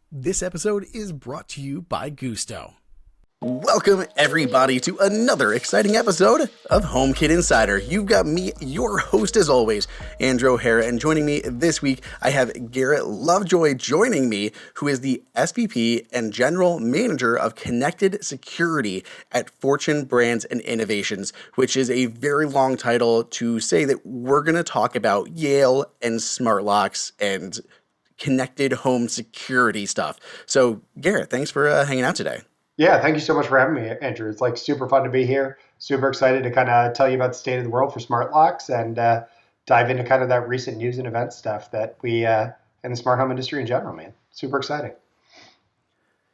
This episode is brought to you by Gusto. Welcome, everybody, to another exciting episode of HomeKit Insider. You've got me, your host as always, Andrew O'Hara, and joining me this week, I have Garrett Lovejoy joining me, who is the SVP and General Manager of Connected Security at Fortune Brands and Innovations, which is a very long title to say that we're going to talk about Yale and smart locks and connected home security stuff. So, Garrett, thanks for hanging out today. Yeah, thank you so much for having me, Andrew. It's like super fun to be here. Super excited to kind of tell you about the state of the world for smart locks and dive into kind of that recent news and event stuff that we in the smart home industry in general, man. Super exciting.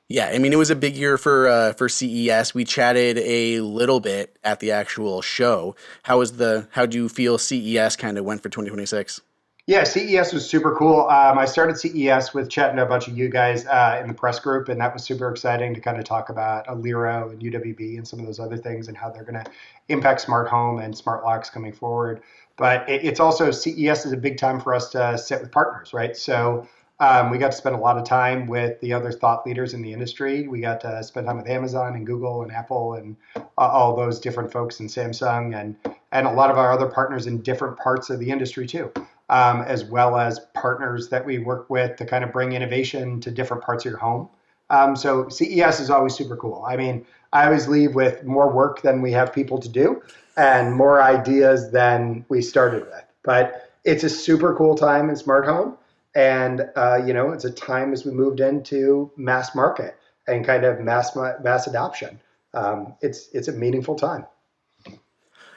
Yeah, I mean, it was a big year for CES. We chatted a little bit at the actual show. How do you feel CES kind of went for 2026? Yeah, CES was super cool. I started CES with chatting to a bunch of you guys in the press group, and that was super exciting to kind of talk about Aliro and UWB and some of those other things and how they're going to impact smart home and smart locks coming forward. But it's also CES is a big time for us to sit with partners, right? So we got to spend a lot of time with the other thought leaders in the industry. We got to spend time with Amazon and Google and Apple and all those different folks and Samsung and a lot of our other partners in different parts of the industry too. As well as partners that we work with to kind of bring innovation to different parts of your home. So CES is always super cool. I mean, I always leave with more work than we have people to do and more ideas than we started with. But it's a super cool time in smart home. And, it's a time as we moved into mass market and kind of mass adoption. It's a meaningful time.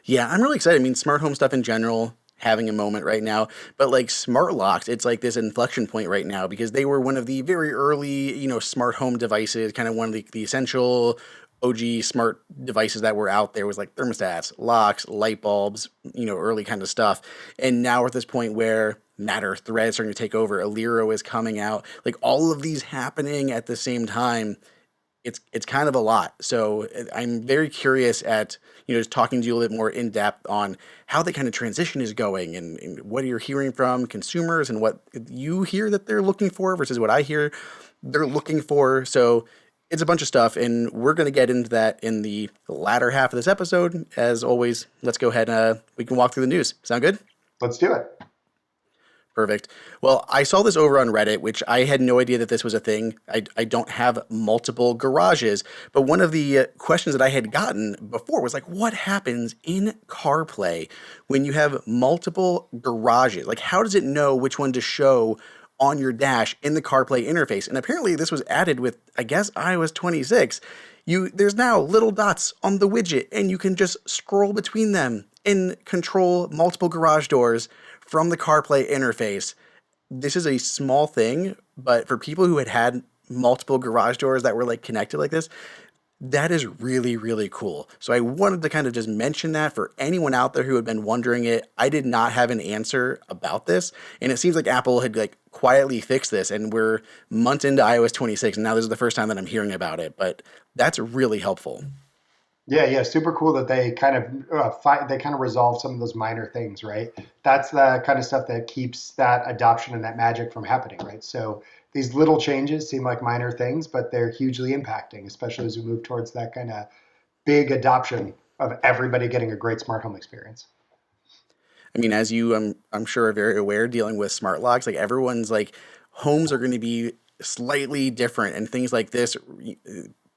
Yeah, I'm really excited. I mean, smart home stuff in general, having a moment right now, but like smart locks, it's like this inflection point right now because they were one of the very early, smart home devices, kind of one of the essential OG smart devices that were out there was like thermostats, locks, light bulbs, early kind of stuff. And now we're at this point where Matter threads starting to take over. Aliro is coming out, like all of these happening at the same time. It's kind of a lot. So I'm very curious at, just talking to you a little bit more in depth on how the kind of transition is going and what you're hearing from consumers and what you hear that they're looking for versus what I hear they're looking for. So it's a bunch of stuff, and we're going to get into that in the latter half of this episode. As always, let's go ahead and we can walk through the news. Sound good? Let's do it. Perfect. Well, I saw this over on Reddit, which I had no idea that this was a thing. I don't have multiple garages, but one of the questions that I had gotten before was like, what happens in CarPlay when you have multiple garages? Like, how does it know which one to show on your dash in the CarPlay interface? And apparently this was added with, I guess, iOS 26. There's now little dots on the widget, and you can just scroll between them and control multiple garage doors from the CarPlay interface. This is a small thing, but for people who had multiple garage doors that were like connected like this, that is really, really cool. So I wanted to kind of just mention that for anyone out there who had been wondering it. I did not have an answer about this, and it seems like Apple had like quietly fixed this, and we're months into iOS 26, and now this is the first time that I'm hearing about it, but that's really helpful. Yeah, super cool that they kind of they kind of resolve some of those minor things, right? That's the kind of stuff that keeps that adoption and that magic from happening, right? So these little changes seem like minor things, but they're hugely impacting, especially as we move towards that kind of big adoption of everybody getting a great smart home experience. I mean, as you, I'm sure are very aware, dealing with smart locks, like everyone's like homes are going to be slightly different, and things like this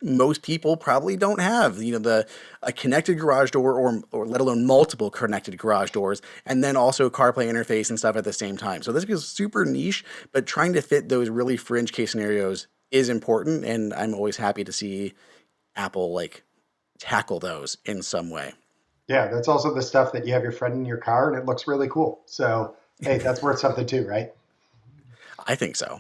most people probably don't have, a connected garage door or let alone multiple connected garage doors, and then also CarPlay interface and stuff at the same time. So this is super niche, but trying to fit those really fringe case scenarios is important, and I'm always happy to see Apple like tackle those in some way. Yeah, that's also the stuff that you have your friend in your car and it looks really cool. So, hey, that's worth something too, right? I think so.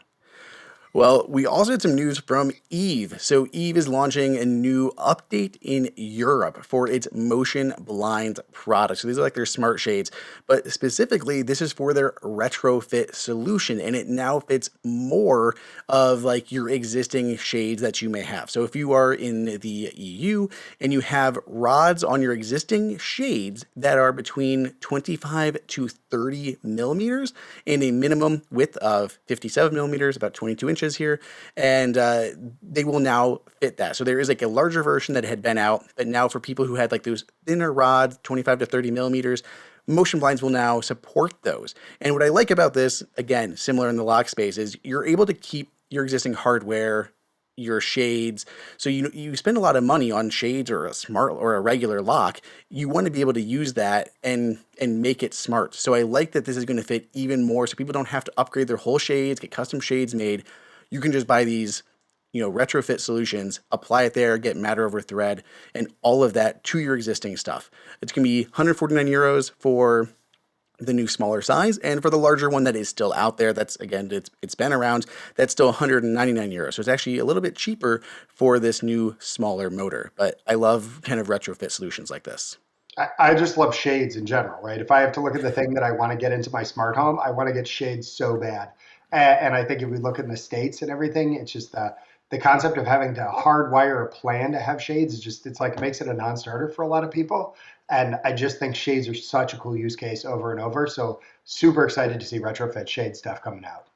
Well, we also had some news from Eve. So Eve is launching a new update in Europe for its MotionBlinds products. So these are like their smart shades, but specifically this is for their retrofit solution, and it now fits more of like your existing shades that you may have. So if you are in the EU and you have rods on your existing shades that are between 25 to 30 millimeters and a minimum width of 57 millimeters, about 22 inches, inches here, and they will now fit that. So there is like a larger version that had been out, but now for people who had like those thinner rods, 25 to 30 millimeters, motion blinds will now support those. And what I like about this, again, similar in the lock space, is you're able to keep your existing hardware, your shades. So you spend a lot of money on shades or a smart or a regular lock. You want to be able to use that and make it smart. So I like that this is going to fit even more, so people don't have to upgrade their whole shades, get custom shades made. You can just buy these, retrofit solutions, apply it there, get matter over thread, and all of that to your existing stuff. It's going to be 149 euros for the new smaller size, and for the larger one that is still out there, that's again, it's been around, that's still 199 euros. So it's actually a little bit cheaper for this new smaller motor. But I love kind of retrofit solutions like this. I just love shades in general, right? If I have to look at the thing that I want to get into my smart home, I want to get shades so bad. And I think if we look in the States and everything, it's just the concept of having to hardwire a plan to have shades is just, it's like, it makes it a non-starter for a lot of people. And I just think shades are such a cool use case over and over. So super excited to see retrofit shade stuff coming out.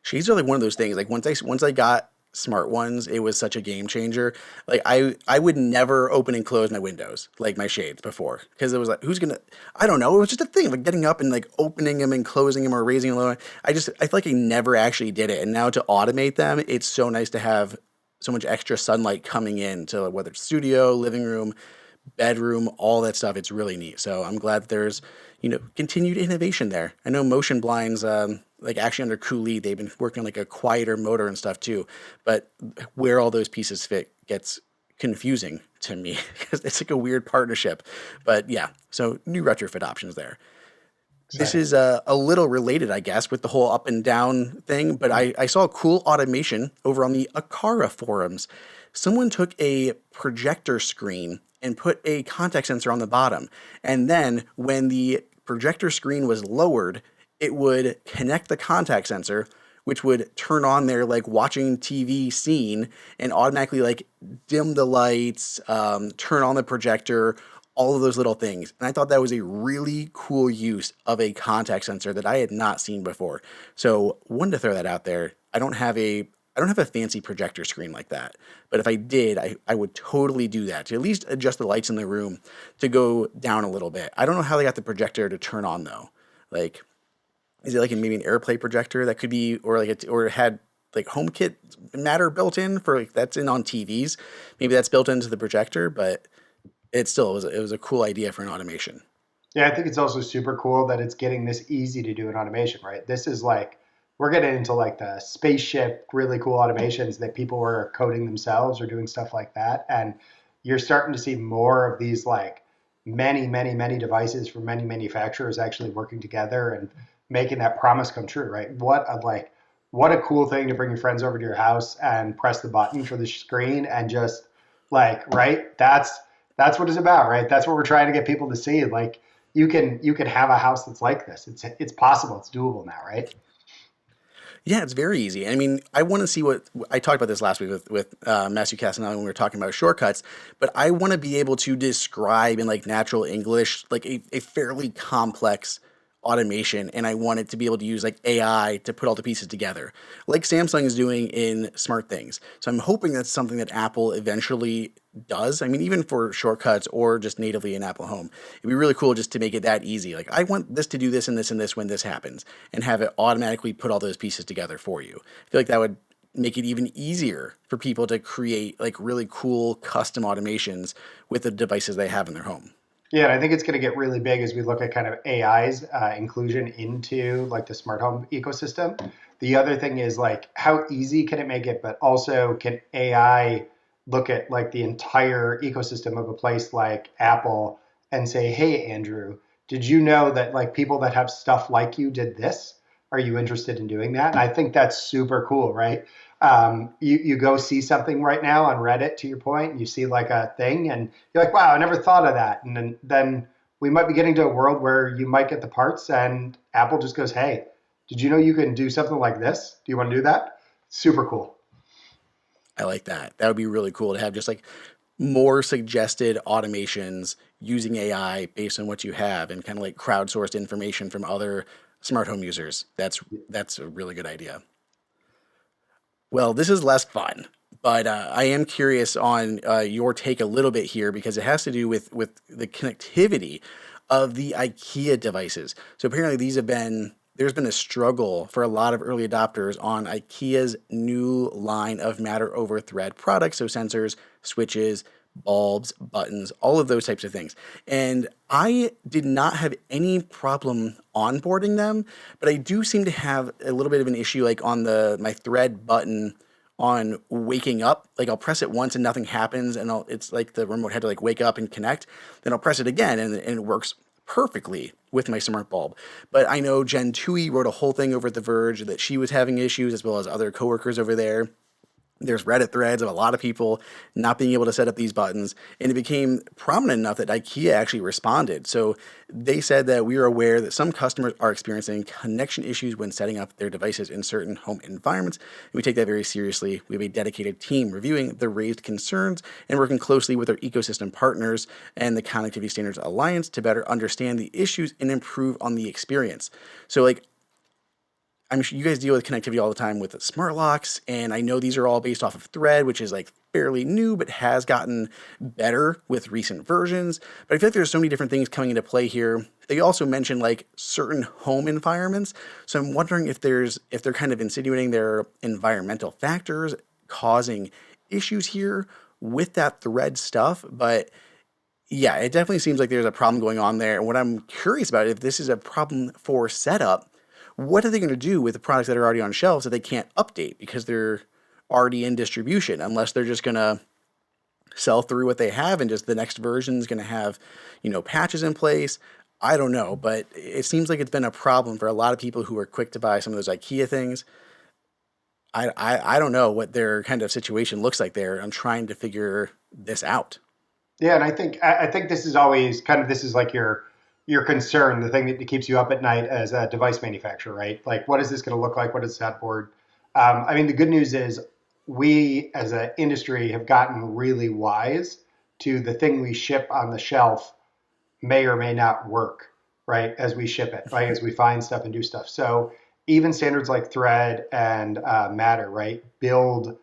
Shades are like one of those things. Like once I got smart ones, it was such a game changer. Like I would never open and close my windows like my shades before, because it was like, who's gonna? I don't know. It was just a thing, like getting up and like opening them and closing them or raising them. I feel like I never actually did it, and now to automate them, it's so nice to have so much extra sunlight coming in to whether it's studio, living room, bedroom, all that stuff. It's really neat. So I'm glad that there's, continued innovation there. I know motion blinds, like actually under Cooley, they've been working on like a quieter motor and stuff too. But where all those pieces fit gets confusing to me because it's like a weird partnership. But yeah, so new retrofit options there. This Exciting. is a little related, I guess, with the whole up and down thing, but I saw a cool automation over on the Aqara forums. Someone took a projector screen and put a contact sensor on the bottom. And then when the projector screen was lowered, it would connect the contact sensor, which would turn on their like watching TV scene and automatically like dim the lights, turn on the projector, all of those little things. And I thought that was a really cool use of a contact sensor that I had not seen before. So wanted to throw that out there. I don't have a fancy projector screen like that, but if I did, I would totally do that to at least adjust the lights in the room to go down a little bit. I don't know how they got the projector to turn on though. Like, is it like maybe an AirPlay projector that could be, or like or it had like HomeKit matter built in for like that's in on TVs. Maybe that's built into the projector, but it was a cool idea for an automation. Yeah, I think it's also super cool that it's getting this easy to do in automation, right? This is like, we're getting into like the spaceship, really cool automations that people were coding themselves or doing stuff like that. And you're starting to see more of these like many devices from many manufacturers actually working together and making that promise come true, right? What a cool thing to bring your friends over to your house and press the button for the screen and just like, right? That's what it's about, right? That's what we're trying to get people to see. Like you can have a house that's like this. It's possible. It's doable now, right? Yeah, it's very easy. I mean, I want to see what I talked about this last week with Matthew Casanelli when we were talking about shortcuts, but I want to be able to describe in like natural English, like a fairly complex automation, and I want it to be able to use like AI to put all the pieces together, like Samsung is doing in Smart Things. So I'm hoping that's something that Apple eventually does. I mean, even for shortcuts or just natively in Apple Home, it'd be really cool just to make it that easy. Like, I want this to do this and this and this when this happens, and have it automatically put all those pieces together for you. I feel like that would make it even easier for people to create like really cool custom automations with the devices they have in their home. Yeah, and I think it's going to get really big as we look at kind of AI's inclusion into like the smart home ecosystem. The other thing is like how easy can it make it, but also can AI look at like the entire ecosystem of a place like Apple and say, "Hey, Andrew, did you know that like people that have stuff like you did this? Are you interested in doing that?" And I think that's super cool, right? You go see something right now on Reddit, to your point, and you see like a thing, and you're like, "Wow, I never thought of that." And then we might be getting to a world where you might get the parts, and Apple just goes, "Hey, did you know you can do something like this? Do you want to do that?" Super cool. I like that. That would be really cool to have just like more suggested automations using AI based on what you have and kind of like crowdsourced information from other smart home users. That's a really good idea. Well, this is less fun, but I am curious on your take a little bit here because it has to do with the connectivity of the IKEA devices. So apparently, there's been a struggle for a lot of early adopters on IKEA's new line of matter over thread products, so sensors, switches, bulbs, buttons, all of those types of things. And I did not have any problem onboarding them, but I do seem to have a little bit of an issue like on the my thread button on waking up. Like I'll press it once and nothing happens, and it's like the remote had to like wake up and connect. Then I'll press it again and it works perfectly with my smart bulb. But I know Jen Tui wrote a whole thing over at The Verge that she was having issues as well as other coworkers over there. There's Reddit threads of a lot of people not being able to set up these buttons, and it became prominent enough that IKEA actually responded. So they said that we are aware that some customers are experiencing connection issues when setting up their devices in certain home environments. And we take that very seriously. We have a dedicated team reviewing the raised concerns and working closely with our ecosystem partners and the Connectivity Standards Alliance to better understand the issues and improve on the experience. So like I'm sure you guys deal with connectivity all the time with smart locks, and I know these are all based off of Thread, which is like fairly new, but has gotten better with recent versions. But I feel like there's so many different things coming into play here. They also mentioned like certain home environments, so I'm wondering if they're kind of insinuating there are environmental factors causing issues here with that Thread stuff, but. Yeah, it definitely seems like there's a problem going on there. And what I'm curious about, if this is a problem for setup, what are they going to do with the products that are already on shelves that they can't update because they're already in distribution? Unless they're just going to sell through what they have and just the next version is going to have, patches in place. I don't know, but it seems like it's been a problem for a lot of people who are quick to buy some of those IKEA things. I don't know what their kind of situation looks like there. I'm trying to figure this out. Yeah, and I think this is always kind of this is like your concern, the thing that keeps you up at night as a device manufacturer, right? Like, what is this going to look like? What is that board? I mean, the good news is we as an industry have gotten really wise to the thing we ship on the shelf may or may not work, right? As we ship it, right? As we find stuff and do stuff. So even standards like Thread and Matter, right? Build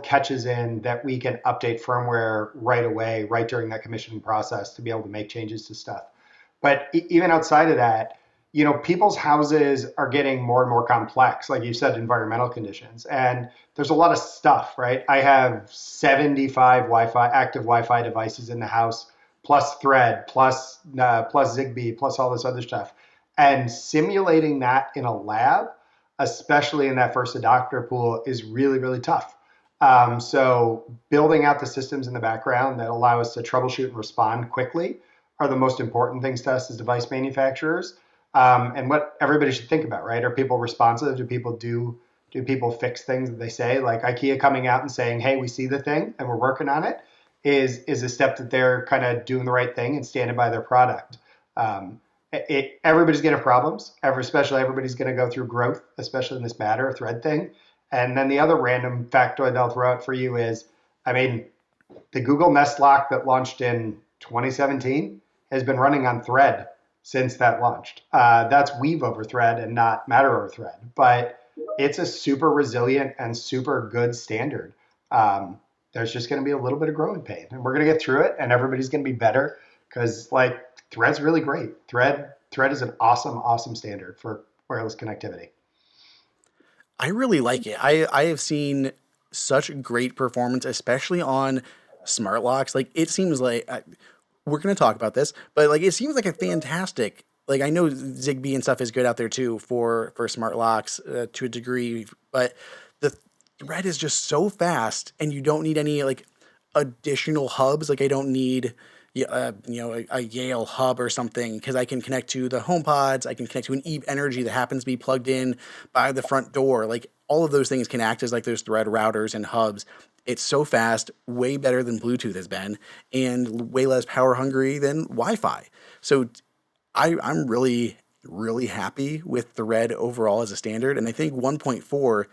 catches in that we can update firmware right away, right during that commissioning process to be able to make changes to stuff. But even outside of that, people's houses are getting more and more complex, like you said, environmental conditions. And there's a lot of stuff, right? I have 75 active Wi-Fi devices in the house, plus Thread, plus Zigbee, plus all this other stuff. And simulating that in a lab, especially in that first adopter pool, is really, really tough. So building out the systems in the background that allow us to troubleshoot and respond quickly are the most important things to us as device manufacturers. And what everybody should think about, right? Are people responsive? Do people fix things that they say? Like IKEA coming out and saying, "Hey, we see the thing and we're working on it," is a step that they're kind of doing the right thing and standing by their product. Everybody's gonna have problems. Especially everybody's gonna go through growth, especially in this Matter or Thread thing. And then the other random factoid I'll throw out for you is, I mean, the Google Nest Lock that launched in 2017 has been running on Thread since that launched. That's Weave over Thread and not Matter over Thread, but it's a super resilient and super good standard. There's just going to be a little bit of growing pain, and we're going to get through it, and everybody's going to be better because like Thread's really great. Thread is an awesome, awesome standard for wireless connectivity. I really like it. I have seen such great performance, especially on smart locks. Like it seems like we're going to talk about this, but like it seems like a fantastic. Like I know Zigbee and stuff is good out there too for smart locks to a degree, but the thread is just so fast, and you don't need any like additional hubs. Like I don't need a Yale hub or something because I can connect to the HomePods. I can connect to an Eve Energy that happens to be plugged in by the front door. Like all of those things can act as like those thread routers and hubs. It's so fast, way better than Bluetooth has been, and way less power hungry than Wi-Fi. So I'm really, really happy with Thread overall as a standard. And I think 1.4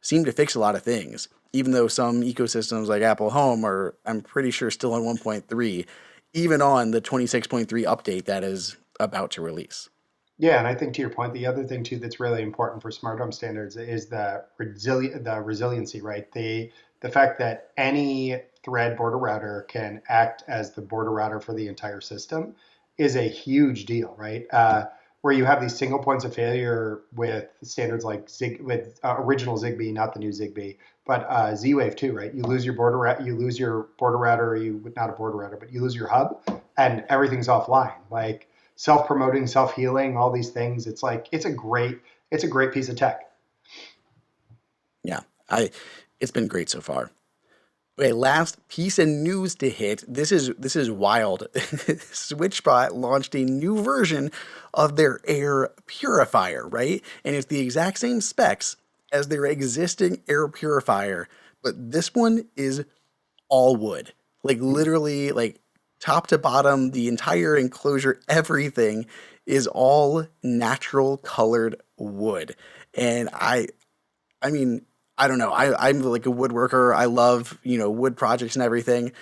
seemed to fix a lot of things, even though some ecosystems like Apple Home are, I'm pretty sure, still on 1.3, even on the 26.3 update that is about to release. Yeah, and I think to your point, the other thing too that's really important for smart home standards is the resiliency, right? The fact that any thread border router can act as the border router for the entire system is a huge deal, right? Where you have these single points of failure with standards like original Zigbee, not the new Zigbee, but Z-Wave too, right? You lose your border router, or you not a border router, but you lose your hub, and everything's offline. Like self-promoting, self-healing, all these things. It's like it's a great piece of tech. Yeah, I it's been great so far. Okay, last piece of news to hit. This is wild. SwitchBot launched a new version of their air purifier, right? And it's the exact same specs as their existing air purifier, but this one is all wood. Like literally like top to bottom, the entire enclosure, everything is all natural colored wood. And I mean, I don't know. I'm like a woodworker. I love, wood projects and everything.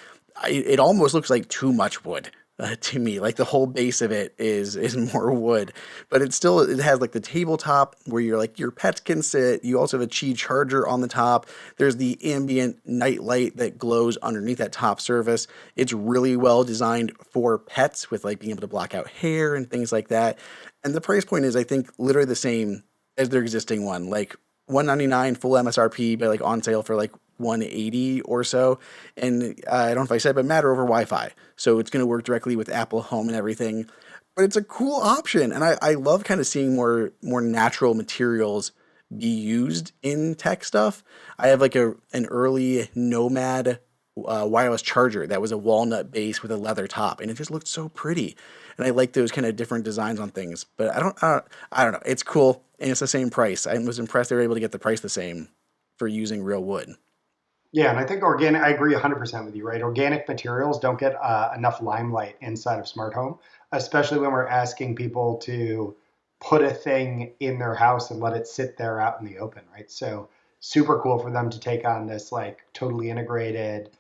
It almost looks like too much wood to me. Like the whole base of it is more wood, but it has like the tabletop where your pets can sit. You also have a Qi charger on the top. There's the ambient night light that glows underneath that top surface. It's really well designed for pets with like being able to block out hair and things like that. And the price point is, I think, literally the same as their existing one. Like 199 full MSRP, but like on sale for like 180 or so. And I don't know if I said, but Matter over Wi-Fi, so it's going to work directly with Apple Home and everything. But it's a cool option, and I love kind of seeing more natural materials be used in tech stuff. I have like an early Nomad wireless charger that was a walnut base with a leather top, and it just looked so pretty. And I like those kind of different designs on things. But I don't know. It's cool, and it's the same price. I was impressed they were able to get the price the same for using real wood. Yeah, and I think I agree 100% with you, right? Organic materials don't get enough limelight inside of smart home, especially when we're asking people to put a thing in their house and let it sit there out in the open, right? So super cool for them to take on this like totally integrated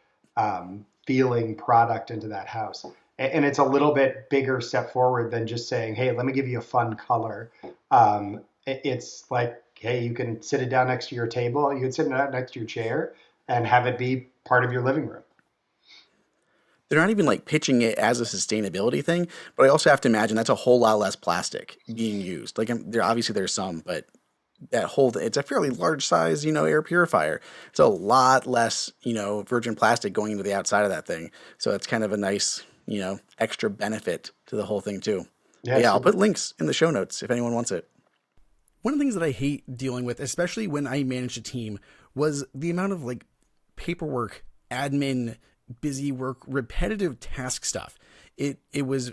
feeling product into that house. And it's a little bit bigger step forward than just saying, hey, let me give you a fun color. It's like, hey, you can sit it down next to your table, you can sit it down next to your chair and have it be part of your living room. They're not even like pitching it as a sustainability thing, but I also have to imagine that's a whole lot less plastic being used. Like there obviously there's some, but it's a fairly large size, air purifier. It's a lot less, virgin plastic going into the outside of that thing. So it's kind of a nice, extra benefit to the whole thing too. Yeah, But yeah, I'll super. put links in the show notes if anyone wants it. One of the things that I hate dealing with, especially when I managed a team, was the amount of like paperwork, admin, busy work, repetitive task stuff. It was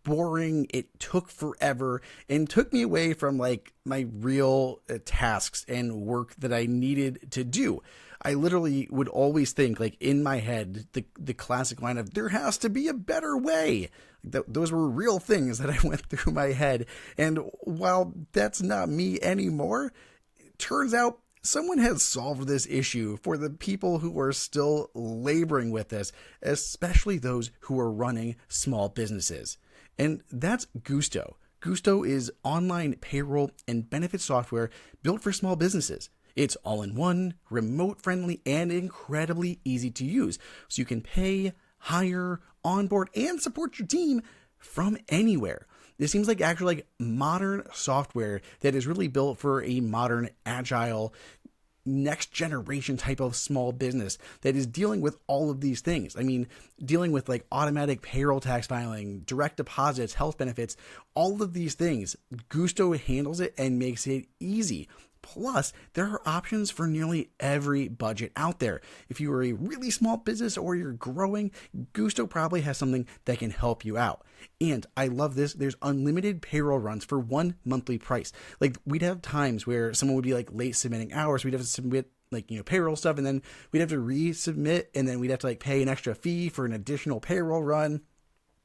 boring. It took forever and took me away from like my real tasks and work that I needed to do. I literally would always think like in my head the classic line of there has to be a better way. Those were real things that I went through my head. And while that's not me anymore, it turns out someone has solved this issue for the people who are still laboring with this, especially those who are running small businesses. And that's Gusto. Gusto is online payroll and benefit software built for small businesses. It's all in one, remote friendly, and incredibly easy to use. So you can pay, hire, onboard, and support your team from anywhere. This seems like actually like modern software that is really built for a modern, agile, next generation type of small business that is dealing with all of these things. I mean, dealing with like automatic payroll tax filing, direct deposits, health benefits, all of these things. Gusto handles it and makes it easy. Plus, there are options for nearly every budget out there. If you are a really small business or you're growing, Gusto probably has something that can help you out. And I love this. There's unlimited payroll runs for one monthly price. Like we'd have times where someone would be like late submitting hours. We'd have to submit like, payroll stuff, and then we'd have to resubmit, and then we'd have to like pay an extra fee for an additional payroll run.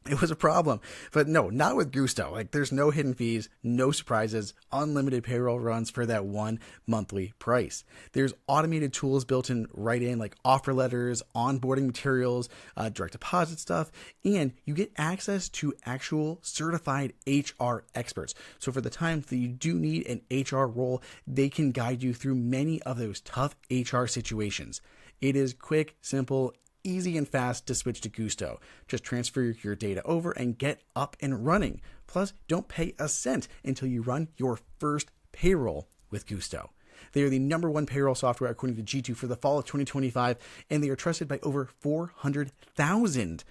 It was a problem. But no, not with Gusto. Like, there's no hidden fees, no surprises, unlimited payroll runs for that one monthly price. There's automated tools built in right in, like offer letters, onboarding materials, direct deposit stuff, and you get access to actual certified HR experts. So for the times that you do need an HR role, they can guide you through many of those tough HR situations. It is quick, simple, easy and fast to switch to Gusto. Just transfer your data over and get up and running. Plus, don't pay a cent until you run your first payroll with Gusto. They are the number one payroll software according to G2 for the fall of 2025, and they are trusted by over 400,000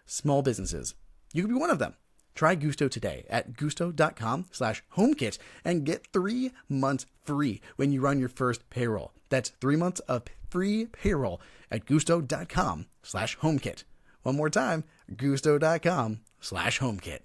small businesses. You could be one of them. Try Gusto today at gusto.com/homekit and get 3 months free when you run your first payroll. That's 3 months of free payroll at gusto.com/homekit. One more time, gusto.com/homekit.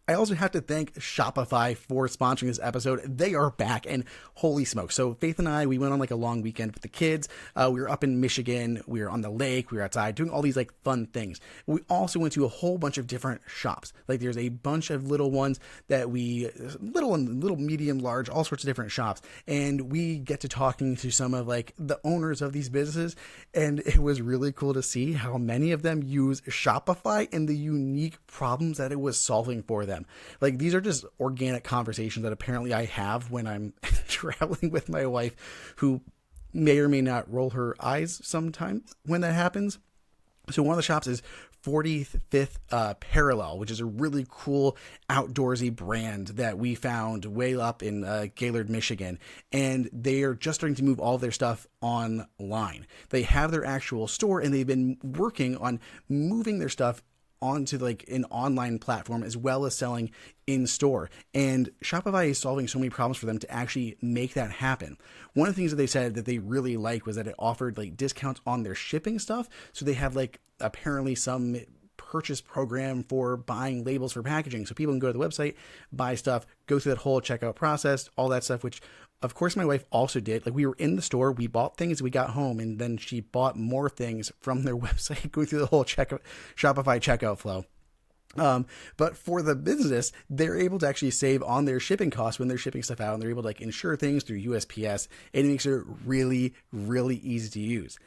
I also have to thank Shopify for sponsoring this episode. They are back, and holy smokes. So Faith and I, we went on like a long weekend with the kids. We were up in Michigan. We were on the lake. We were outside doing all these like fun things. We also went to a whole bunch of different shops. Like there's a bunch of little ones that little and little, medium, large, all sorts of different shops. And we get to talking to some of like the owners of these businesses. And it was really cool to see how many of them use Shopify and the unique problems that it was solving for them. Like these are just organic conversations that apparently I have when I'm traveling with my wife, who may or may not roll her eyes sometimes when that happens. So one of the shops is 45th Parallel, which is a really cool outdoorsy brand that we found way up in Gaylord, Michigan. And they are just starting to move all of their stuff online. They have their actual store, and they've been working on moving their stuff onto like an online platform as well as selling in store. And Shopify is solving so many problems for them to actually make that happen. One of the things that they said that they really liked was that it offered like discounts on their shipping stuff. So they have like apparently some purchase program for buying labels for packaging. So people can go to the website, buy stuff, go through that whole checkout process, all that stuff, which of course my wife also did. Like we were in the store, we bought things, we got home, and then she bought more things from their website, going through the whole Shopify checkout flow. But for the business, they're able to actually save on their shipping costs when they're shipping stuff out, and they're able to like insure things through USPS, and it makes it really, really easy to use.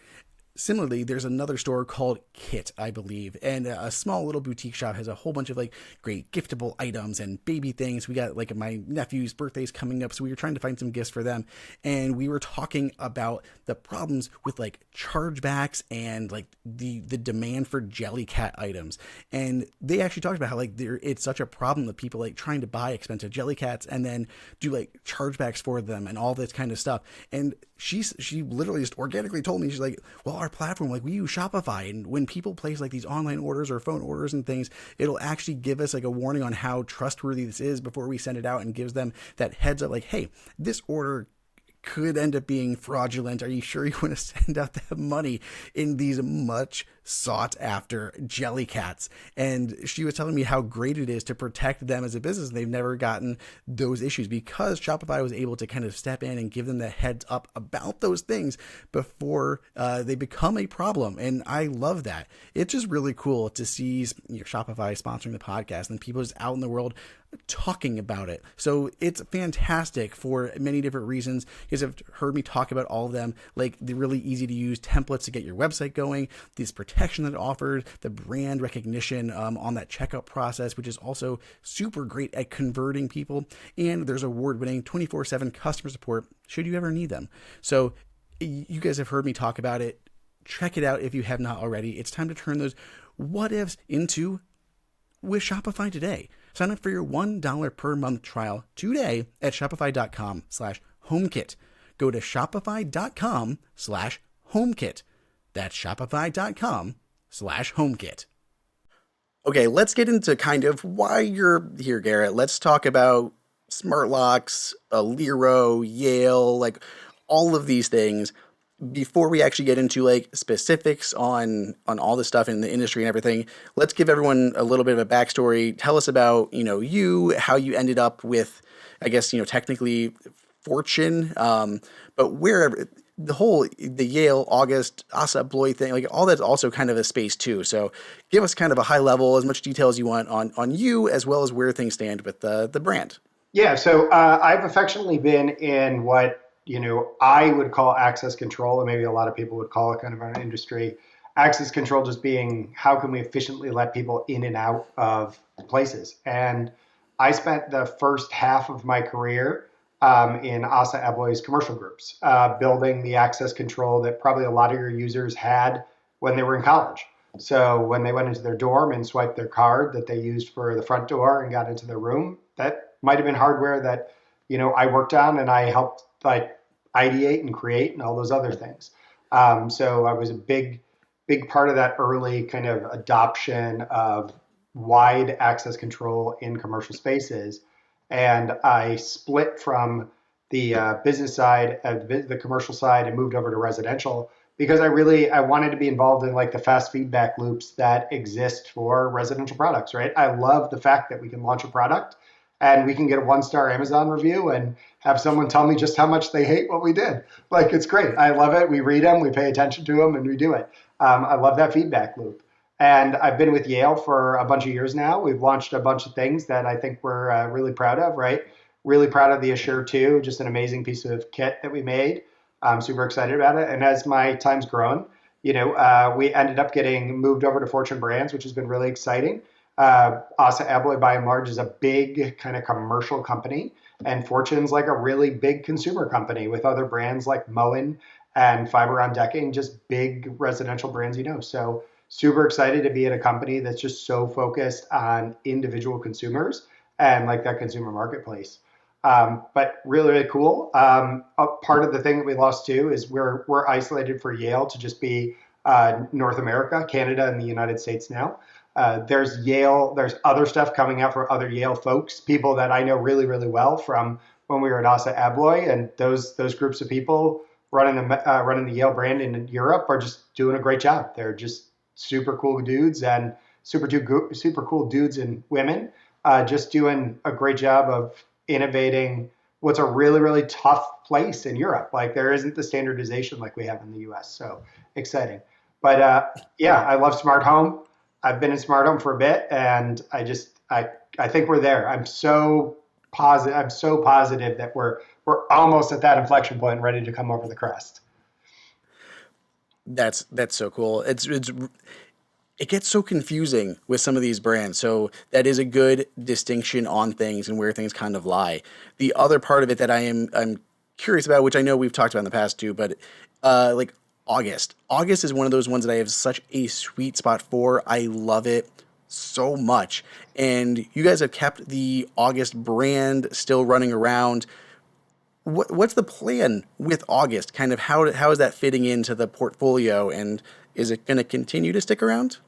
Similarly, there's another store called Kit, I believe, and a small little boutique shop has a whole bunch of like great giftable items and baby things. We got like my nephew's birthday's coming up, so we were trying to find some gifts for them, and we were talking about the problems with like chargebacks and like the demand for Jellycat items. And they actually talked about how like it's such a problem that people like trying to buy expensive Jellycats and then do like chargebacks for them and all this kind of stuff. And she literally just organically told me, she's like, well, our platform, like we use Shopify, and when people place like these online orders or phone orders and things, it'll actually give us like a warning on how trustworthy this is before we send it out, and gives them that heads up like, hey, this order could end up being fraudulent. Are you sure you want to send out that money in these much sought after Jellycats? And she was telling me how great it is to protect them as a business. They've never gotten those issues because Shopify was able to kind of step in and give them the heads up about those things before they become a problem. And I love that. It's just really cool to see Shopify sponsoring the podcast and people just out in the world talking about it. So it's fantastic for many different reasons. You guys have heard me talk about all of them, like the really easy to use templates to get your website going, this protection that it offers, the brand recognition on that checkout process, which is also super great at converting people. And there's award-winning 24/7 customer support should you ever need them. So you guys have heard me talk about it. Check it out if you have not already. It's time to turn those what ifs into with Shopify today. Sign up for your $1 per month trial today at shopify.com/homekit. Go to shopify.com/homekit. That's shopify.com/homekit. Okay, let's get into kind of why you're here, Garrett. Let's talk about smart locks, Aliro, Yale, like all of these things. Before we actually get into like specifics on all this stuff in the industry and everything, let's give everyone a little bit of a backstory. Tell us about, you, how you ended up with, I guess, technically fortune, but wherever the Yale, August, Asa Abloy thing, like all that's also kind of a space too. So give us kind of a high level, as much detail as you want on you, as well as where things stand with the brand. Yeah, so I've affectionately been in what I would call access control, and maybe a lot of people would call it kind of our industry access control, just being how can we efficiently let people in and out of places. And I spent the first half of my career in Asa Abloy's commercial groups, building the access control that probably a lot of your users had when they were in college. So when they went into their dorm and swiped their card that they used for the front door and got into their room, that might have been hardware that I worked on and I helped like ideate and create and all those other things. So I was a big part of that early kind of adoption of wide access control in commercial spaces. And I split from the business side, the commercial side, and moved over to residential because I wanted to be involved in like the fast feedback loops that exist for residential products, right? I love the fact that we can launch a product and we can get a 1-star Amazon review and have someone tell me just how much they hate what we did. Like, it's great. I love it. We read them, we pay attention to them, and we do it. I love that feedback loop. And I've been with Yale for a bunch of years now. We've launched a bunch of things that I think we're really proud of, right? Really proud of the Assure 2, just an amazing piece of kit that we made. I'm super excited about it. And as my time's grown, we ended up getting moved over to Fortune Brands, which has been really exciting. Asa Abloy, by and large, is a big kind of commercial company, and Fortune's like a really big consumer company with other brands like Moen and Fiberon Decking, just big residential brands, So super excited to be at a company that's just so focused on individual consumers and like that consumer marketplace. But really, really cool. A part of the thing that we lost too is we're isolated for Yale to just be North America, Canada, and the United States now. There's Yale. There's other stuff coming out for other Yale folks, people that I know really, really well from when we were at Asa Abloy, and those groups of people running the Yale brand in Europe are just doing a great job. They're just super cool dudes and super cool dudes and women, just doing a great job of innovating what's a really, really tough place in Europe. Like there isn't the standardization like we have in the U.S. So exciting. But yeah, I love smart home. I've been in smart home for a bit, and I think we're there. I'm so positive. I'm so positive that we're almost at that inflection point, ready to come over the crest. That's so cool. It gets so confusing with some of these brands. So that is a good distinction on things and where things kind of lie. The other part of it that I'm curious about, which I know we've talked about in the past too, but like August. August is one of those ones that I have such a sweet spot for. I love it so much. And you guys have kept the August brand still running around. What's the plan with August? Kind of how is that fitting into the portfolio, and is it going to continue to stick around?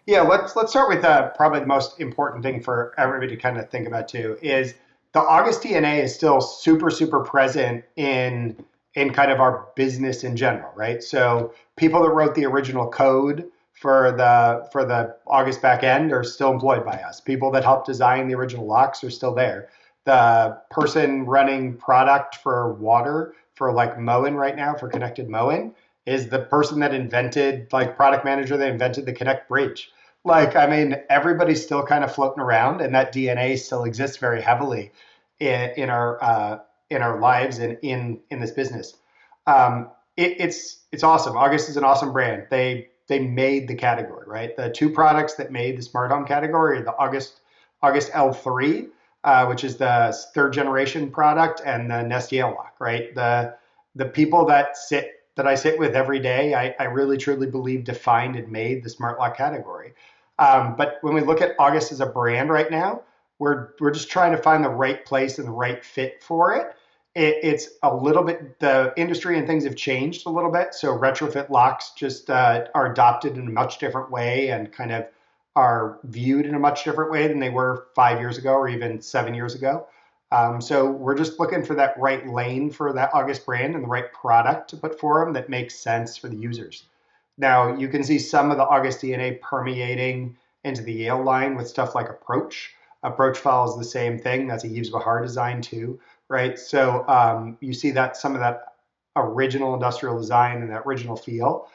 Yeah, let's start with probably the most important thing for everybody to kind of think about too is the August DNA is still super super present in kind of our business in general, right? So people that wrote the original code for the August back end are still employed by us. People that helped design the original locks are still there. The person running product for water for like Moen right now for connected Moen is the person that invented like product manager that invented the Connect Bridge. Like, I mean, everybody's still kind of floating around, and that DNA still exists very heavily in our lives and in this business. It's awesome. August is an awesome brand. They made the category, right? The two products that made the smart home category are the August L3, which is the third generation product, and the Nest Yale lock, right? The people that I sit with every day, I really truly believe defined and made the smart lock category. But when we look at August as a brand right now, we're just trying to find the right place and the right fit for it. It's a little bit, the industry and things have changed a little bit. So retrofit locks just are adopted in a much different way and kind of are viewed in a much different way than they were 5 years ago or even 7 years ago. So we're just looking for that right lane for that August brand and the right product to put for them that makes sense for the users. Now, you can see some of the August DNA permeating into the Yale line with stuff like Approach. Approach follows the same thing. That's a Yves Bahar design too, right? So you see that some of that original industrial design and that original feel,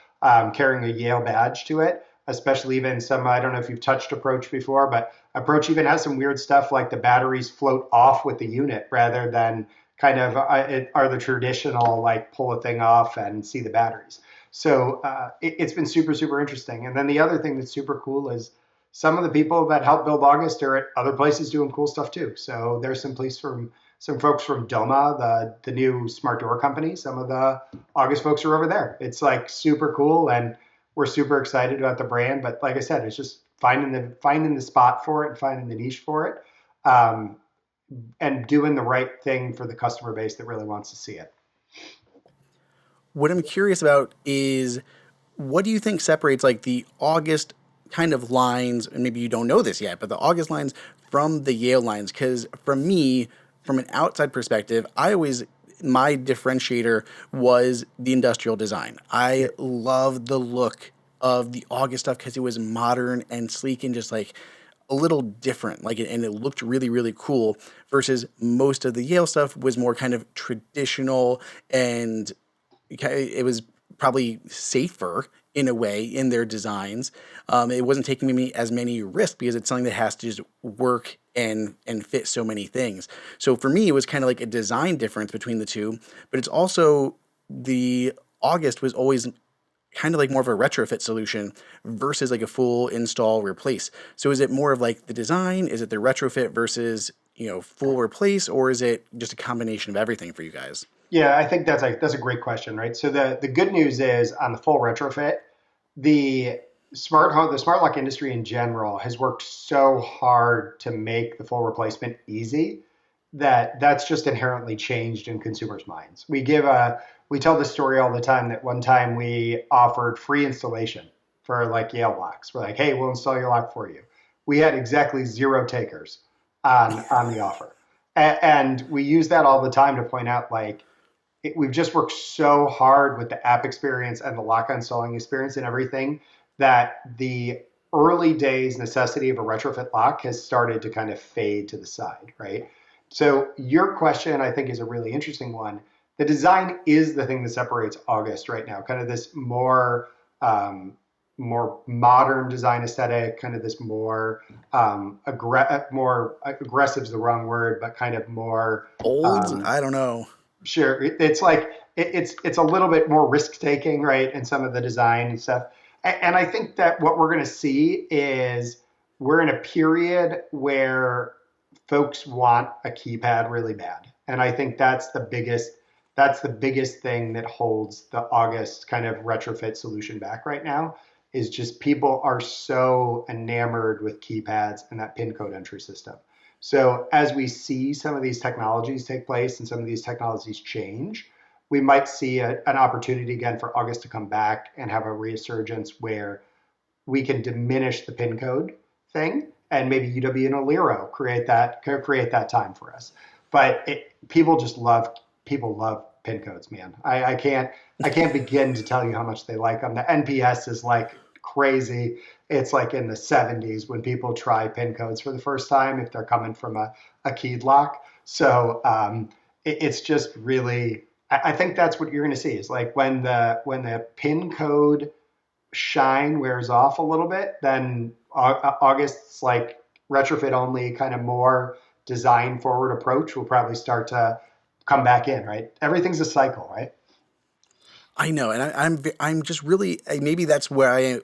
carrying a Yale badge to it. Especially even some, I don't know if you've touched Approach before, but Approach even has some weird stuff like the batteries float off with the unit rather than kind of are the traditional like pull a thing off and see the batteries. So it's been super, super interesting. And then the other thing that's super cool is some of the people that helped build August are at other places doing cool stuff too. So there's some folks from Doma, the new smart door company. Some of the August folks are over there. It's like super cool, and we're super excited about the brand. But like I said, it's just finding the spot for it and finding the niche for it, and doing the right thing for the customer base that really wants to see it. What I'm curious about is what do you think separates like the August kind of lines, and maybe you don't know this yet, but the August lines from the Yale lines? Because for me, from an outside perspective, my differentiator was the industrial design. I love the look of the August stuff because it was modern and sleek and just like a little different, like, and it looked really, really cool. Versus most of the Yale stuff was more kind of traditional and it was probably safer in a way in their designs. It wasn't taking me as many risks because it's something that has to just work and fit so many things. So for me, it was kind of like a design difference between the two, but it's also the August was always kind of like more of a retrofit solution versus like a full install replace. So is it more of like the design? Is it the retrofit versus full replace, or is it just a combination of everything for you guys? Yeah, I think that's a great question, right? So the good news is on the full retrofit, the the smart lock industry in general has worked so hard to make the full replacement easy that that's just inherently changed in consumers' minds. We tell this story all the time that one time we offered free installation for like Yale locks. We're like, hey, we'll install your lock for you. We had exactly zero takers on the offer, and we use that all the time to point out like we've just worked so hard with the app experience and the lock installing experience and everything that the early days necessity of a retrofit lock has started to kind of fade to the side, right? So your question, I think, is a really interesting one. The design is the thing that separates August right now, kind of this more modern design aesthetic, kind of this more aggressive is the wrong word, but kind of more Old? um, I don't know. sure. It's like it's a little bit more risk taking, right, in some of the design and stuff. And I think that what we're going to see is we're in a period where folks want a keypad really bad, and I think that's the biggest thing that holds the August kind of retrofit solution back right now. Is just people are so enamored with keypads and that pin code entry system. So as we see some of these technologies take place and some of these technologies change, we might see an opportunity again for August to come back and have a resurgence where we can diminish the pin code thing, and maybe UW and Aliro create that time for us. But people love pin codes, man. I can't begin to tell you how much they like them. The NPS is like crazy. It's like in the 70s when people try pin codes for the first time if they're coming from a keyed lock. So it's just really, I think that's what you're going to see is like when the pin code shine wears off a little bit, then August's like retrofit only kind of more design forward approach will probably start to come back in, right? Everything's a cycle, right? I know, and I'm just really maybe that's why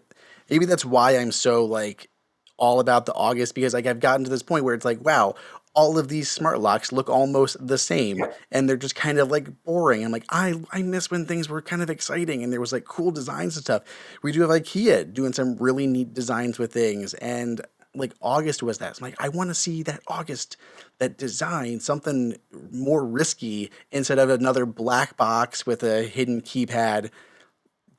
I'm so like all about the August because like I've gotten to this point where it's like wow, all of these smart locks look almost the same and they're just kind of like boring. I'm like I miss when things were kind of exciting and there was like cool designs and stuff. We do have IKEA doing some really neat designs with things and like August was that. So I'm like I want to see that August that design something more risky instead of another black box with a hidden keypad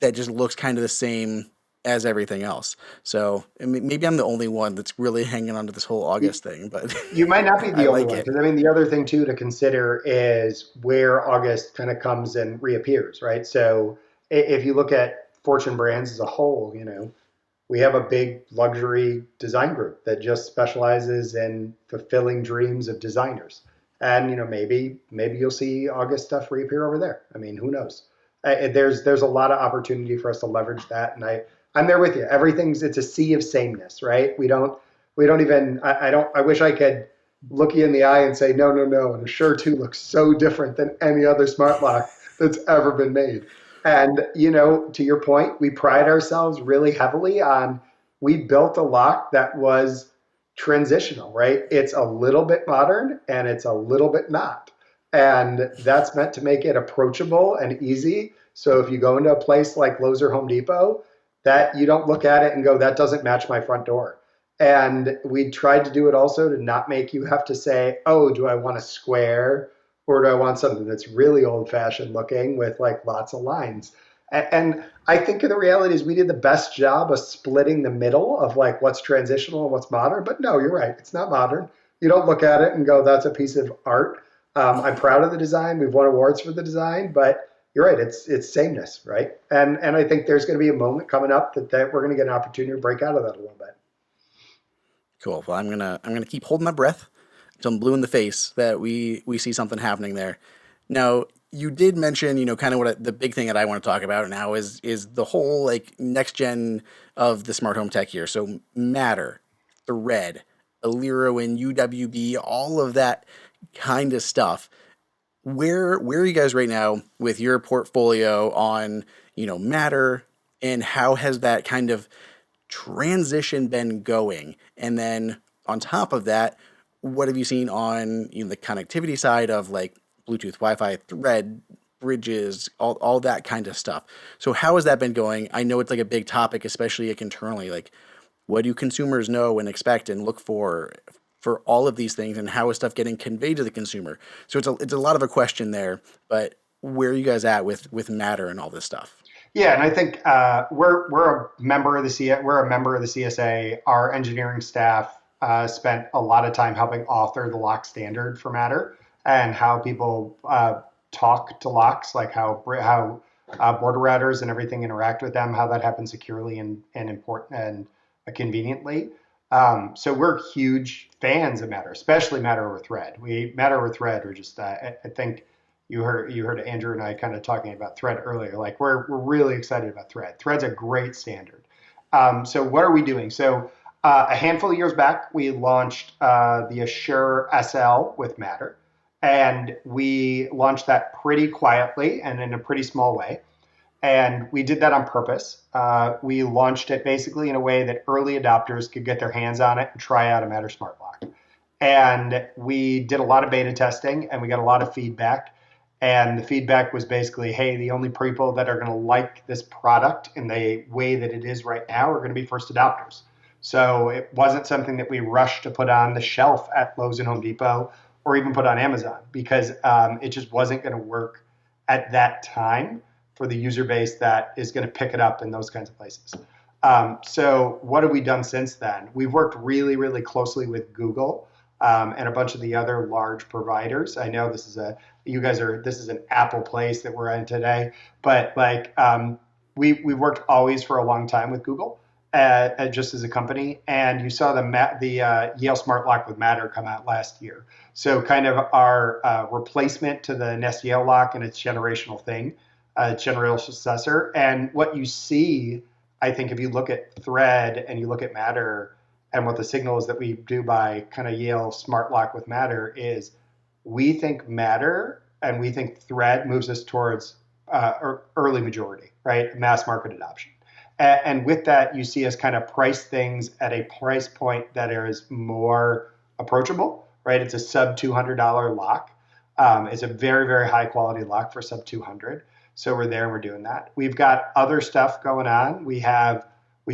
that just looks kind of the same as everything else. So maybe I'm the only one that's really hanging on to this whole August thing, but You might not be I the only like one, it. because I mean, the other thing too to consider is where August kind of comes and reappears, right? So if you look at Fortune Brands as a whole, we have a big luxury design group that just specializes in fulfilling dreams of designers. And maybe you'll see August stuff reappear over there. I mean, who knows? There's a lot of opportunity for us to leverage that, and I'm there with you. It's a sea of sameness, right? We don't even I wish I could look you in the eye and say no, no, no. And Assure 2 looks so different than any other smart lock that's ever been made. And to your point, we pride ourselves really heavily on we built a lock that was transitional, right? It's a little bit modern and it's a little bit not. And that's meant to make it approachable and easy. So if you go into a place like Lowe's or Home Depot, that you don't look at it and go, that doesn't match my front door. And we tried to do it also to not make you have to say, oh, do I want a square or do I want something that's really old fashioned looking with like lots of lines? And I think the reality is we did the best job of splitting the middle of like what's transitional and what's modern. But no, you're right. It's not modern. You don't look at it and go, that's a piece of art. I'm proud of the design. We've won awards for the design, but you're right. It's sameness, right? And I think there's going to be a moment coming up that we're going to get an opportunity to break out of that a little bit. Cool. Well, I'm gonna keep holding my breath until I'm blue in the face that we see something happening there. Now, you did mention, kind of the big thing that I want to talk about now is the whole like next gen of the smart home tech here. So Matter, Thread, Aliro, and UWB, all of that kind of stuff. Where are you guys right now with your portfolio on, Matter, and how has that kind of transition been going? And then on top of that, what have you seen on, the connectivity side of like Bluetooth, Wi-Fi, Thread, bridges, all that kind of stuff? So how has that been going? I know it's like a big topic, especially like internally. Like, what do consumers know and expect and look for all of these things, and how is stuff getting conveyed to the consumer? So it's a lot of a question there, but where are you guys at with Matter and all this stuff? Yeah, and I think we're a member of the we're a member of the CSA. Our engineering staff spent a lot of time helping author the lock standard for Matter and how people talk to locks, like how border routers and everything interact with them, how that happens securely and important and conveniently. So we're huge fans of Matter, especially Matter over Thread. Matter over Thread. We're just I think you heard Andrew and I kind of talking about Thread earlier. Like we're really excited about Thread. Thread's a great standard. So what are we doing? So a handful of years back, we launched the Assure SL with Matter, and we launched that pretty quietly and in a pretty small way. And we did that on purpose. We launched it basically in a way that early adopters could get their hands on it and try out a Matter Smart Lock. And we did a lot of beta testing and we got a lot of feedback. And the feedback was basically, hey, the only people that are going to like this product in the way that it is right now are going to be first adopters. So it wasn't something that we rushed to put on the shelf at Lowe's and Home Depot or even put on Amazon because it just wasn't going to work at that time for the user base that is going to pick it up in those kinds of places. So what have we done since then? We've worked really, really closely with Google and a bunch of the other large providers. I know this is an Apple place that we're in today, but like we worked always for a long time with Google, just as a company. And you saw the Yale Smart Lock with Matter come out last year. So kind of our replacement to the Nest Yale lock and its generational thing, generational successor. And what you see, I think, if you look at Thread and you look at Matter, and what the signal is that we do by kind of Yale Smart Lock with Matter is we think Matter and we think Thread moves us towards early majority, right? Mass market adoption. And with that, you see us kind of price things at a price point that is more approachable, right? It's a sub $200 lock. It's a very, very high quality lock for sub 200. So we're there and we're doing that. We've got other stuff going on. We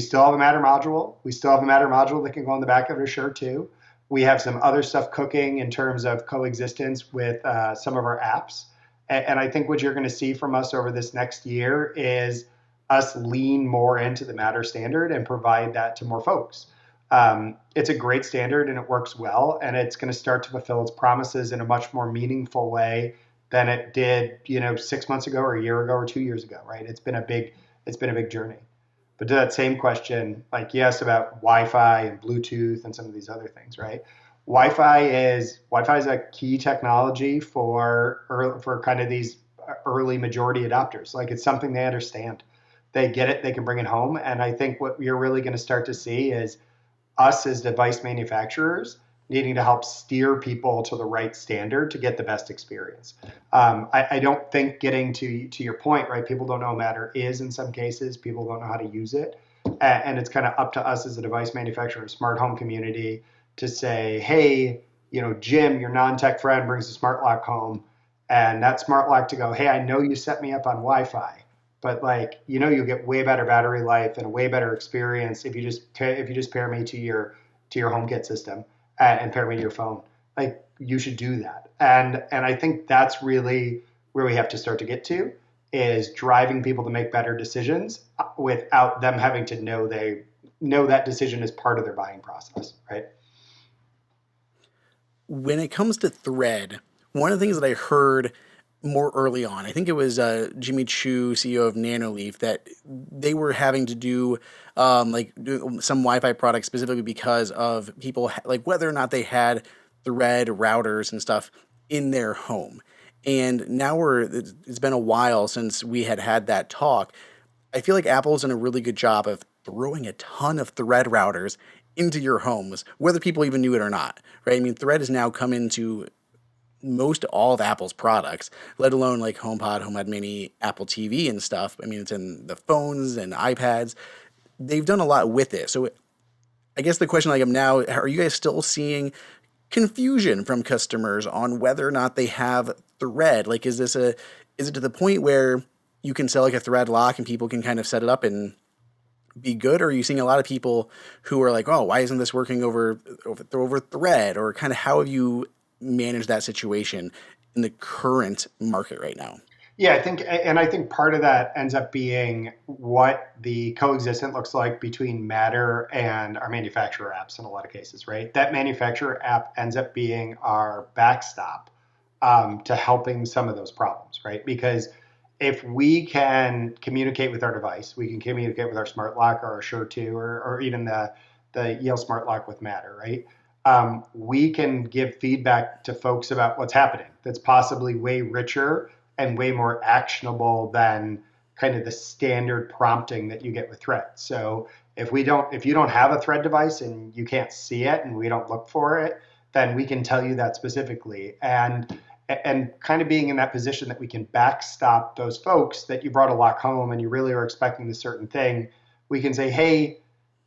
still have a Matter module. We still have a Matter module that can go on the back of Assure too. We have some other stuff cooking in terms of coexistence with some of our apps. And I think what you're going to see from us over this next year is us lean more into the Matter standard and provide that to more folks. It's a great standard and it works well, and it's going to start to fulfill its promises in a much more meaningful way than it did, 6 months ago or a year ago or 2 years ago, right? It's been a big journey. But to that same question, like you asked about Wi-Fi and Bluetooth and some of these other things, right? Wi-Fi is a key technology for kind of these early majority adopters. Like it's something they understand. They get it. They can bring it home. And I think what you're really going to start to see is us as device manufacturers needing to help steer people to the right standard to get the best experience. I don't think getting to your point, right? People don't know what Matter is in some cases. People don't know how to use it. And it's kind of up to us as a device manufacturer, smart home community to say, hey, Jim, your non-tech friend brings a smart lock home, and that smart lock to go, hey, I know you set me up on Wi-Fi, but like you'll get way better battery life and a way better experience if you just pair me to your HomeKit system and pair me to your phone. Like you should do that, and I think that's really where we have to start to get to is driving people to make better decisions without them having to know that decision is part of their buying process, right? When it comes to Thread, one of the things that I heard more early on, I think it was Jimmy Chu, CEO of Nanoleaf, that they were having to do do some Wi-Fi products specifically because of people like whether or not they had Thread routers and stuff in their home. And now it's been a while since we had that talk. I feel like Apple's done a really good job of throwing a ton of Thread routers into your homes, whether people even knew it or not, right? I mean, Thread has now come into most all of Apple's products, let alone like HomePod Mini, Apple TV and stuff. I mean, it's in the phones and iPads. They've done a lot with it. So I guess the question like I'm now, are you guys still seeing confusion from customers on whether or not they have Thread? Like, is it to the point where you can sell like a Thread lock and people can kind of set it up and be good, or are you seeing a lot of people who are like, oh, why isn't this working over Thread? Or kind of how have you managed that situation in the current market right now? Yeah, I think part of that ends up being what the coexistence looks like between Matter and our manufacturer apps in a lot of cases, right? That manufacturer app ends up being our backstop to helping some of those problems, right? Because if we can communicate with our device, we can communicate with our smart lock or our Assure 2 or even the Yale smart lock with Matter, right? We can give feedback to folks about what's happening that's possibly way richer and way more actionable than kind of the standard prompting that you get with Thread. So if you don't have a Thread device and you can't see it and we don't look for it, then we can tell you that specifically. And kind of being in that position that we can backstop those folks that you brought a lock home and you really are expecting this certain thing, we can say, hey,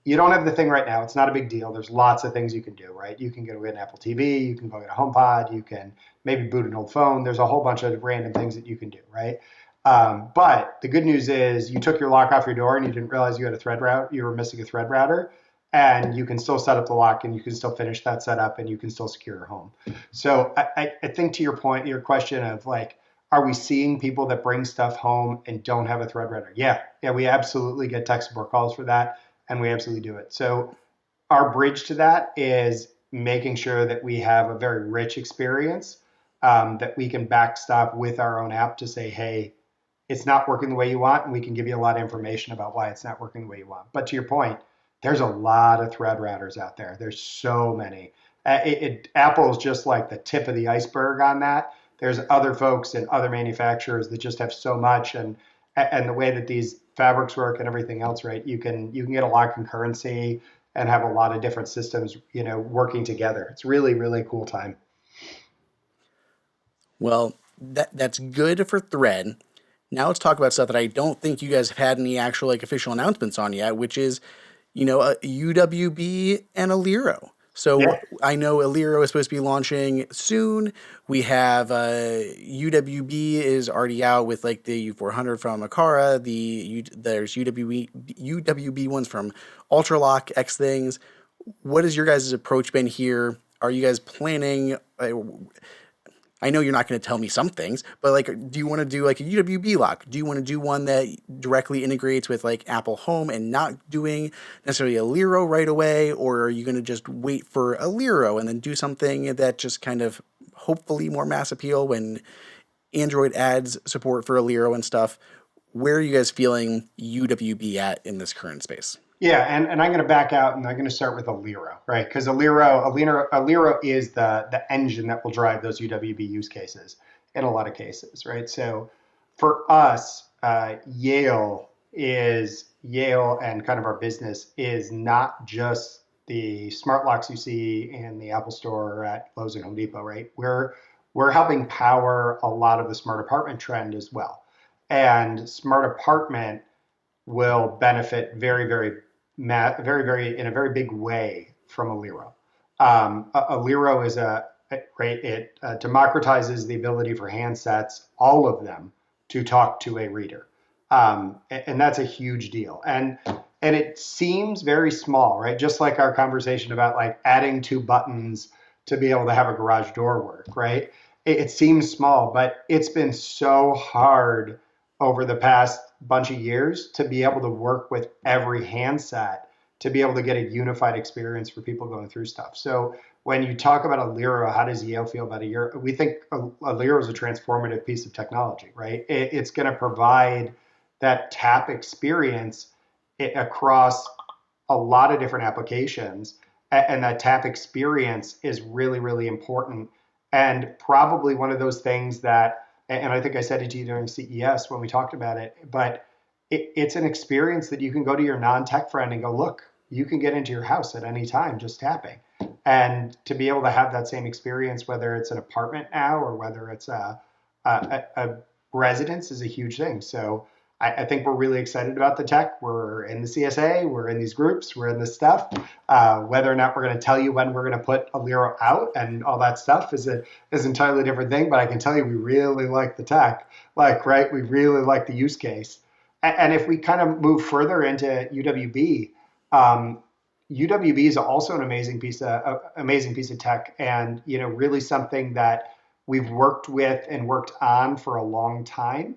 you don't have the thing right now. It's not a big deal. There's lots of things you can do, right? You can go get an Apple TV. You can go get a HomePod. You can maybe boot an old phone. There's a whole bunch of random things that you can do, right? But the good news is you took your lock off your door and you didn't realize you had a Thread route. You were missing a Thread router, and you can still set up the lock and you can still finish that setup and you can still secure your home. So I think to your point, your question of like, are we seeing people that bring stuff home and don't have a Thread router? Yeah, we absolutely get tech support calls for that, and we absolutely do it. So our bridge to that is making sure that we have a very rich experience that we can backstop with our own app to say, hey, it's not working the way you want, and we can give you a lot of information about why it's not working the way you want. But to your point, there's a lot of Thread routers out there. There's so many. Apple's just like the tip of the iceberg on that. There's other folks and other manufacturers that just have so much, and the way that these fabrics work and everything else, right? You can get a lot of concurrency and have a lot of different systems, working together. It's really, really cool time. Well, that's good for Thread. Now let's talk about stuff that I don't think you guys have had any actual like official announcements on yet, which is, UWB and Aliro. So Yeah. I know Aliro is supposed to be launching soon. We have UWB is already out with like the U400 from Aqara. There's UWB ones from Ultralock X things. What has your guys' approach been here? Are you guys planning? I know you're not going to tell me some things, but like, do you want to do like a UWB lock? Do you want to do one that directly integrates with like Apple Home and not doing necessarily a Aliro right away? Or are you going to just wait for a Aliro and then do something that just kind of hopefully more mass appeal when Android adds support for Aliro and stuff? Where are you guys feeling UWB at in this current space? Yeah, and I'm going to back out and I'm going to start with Aliro, right? Because Aliro is the engine that will drive those UWB use cases in a lot of cases, right? So For us, Yale and kind of our business is not just the smart locks you see in the Apple Store or at Lowe's and Home Depot, right? We're helping power a lot of the smart apartment trend as well. And smart apartment will benefit very in a very big way from Aliro. Aliro is it democratizes the ability for handsets, all of them, to talk to a reader, and that's a huge deal. And it seems very small, right? Just like our conversation about like adding two buttons to be able to have a garage door work, right? It seems small, but it's been so hard over the past bunch of years to be able to work with every handset to be able to get a unified experience for people going through stuff. So when you talk about Aliro, how does Yale feel about a year? We think Aliro is a transformative piece of technology, right? It's going to provide that tap experience across a lot of different applications. And that tap experience is really, really important. And probably one of those things that, and I think I said it to you during CES when we talked about it, but it's an experience that you can go to your non-tech friend and go, look, you can get into your house at any time just tapping. And to be able to have that same experience, whether it's an apartment now or whether it's a residence, is a huge thing. So I think we're really excited about the tech. We're in the CSA, we're in these groups, we're in this stuff. Whether or not we're going to tell you when we're going to put Aliro out and all that stuff is an entirely different thing. But I can tell you we really like the tech. Like, right, we really like the use case. And if we kind of move further into UWB, UWB is also an amazing piece of tech, and really something that we've worked with and worked on for a long time.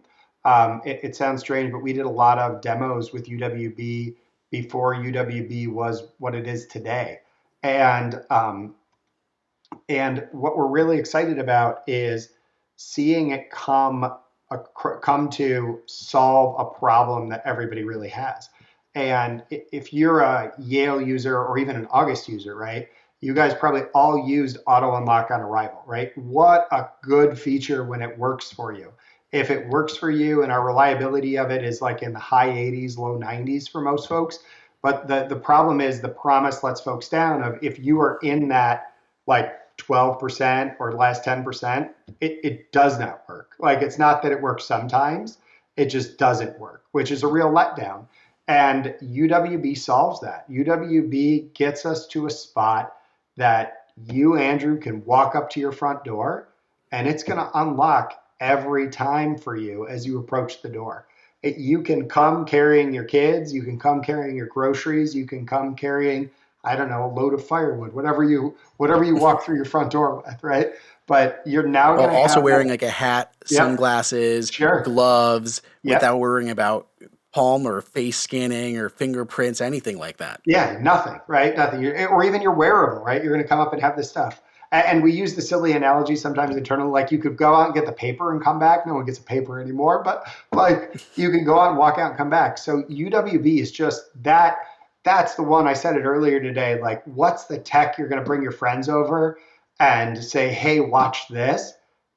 It sounds strange, but we did a lot of demos with UWB before UWB was what it is today, and what we're really excited about is seeing it come to solve a problem that everybody really has. And if you're a Yale user or even an August user, right? You guys probably all used auto unlock on arrival, right? What a good feature when it works for you. If it works for you, and our reliability of it is like in the high 80s, low 90s for most folks. But the problem is the promise lets folks down of if you are in that like 12% or less 10%, it does not work. Like it's not that it works sometimes, it just doesn't work, which is a real letdown. And UWB solves that. UWB gets us to a spot that you, Andrew, can walk up to your front door and it's going to unlock every time for you as you approach the door. You can come carrying your kids, you can come carrying your groceries, you can come carrying, I don't know, a load of firewood, whatever you walk through your front door with, right? But you're now While going to also have wearing that. like a hat, Yep, sunglasses, sure. gloves, without Yep. worrying about palm or face scanning or fingerprints, anything like that. Yeah, nothing, right? Nothing. Or even your wearable, right? You're going to come up and have this stuff. And we use the silly analogy sometimes internally, like you could go out and get the paper and come back. No one gets a paper anymore, but like you can go out and walk out and come back. So UWB is just that. That's the one I said it earlier today. Like, what's the tech you're going to bring your friends over and say, hey, watch this?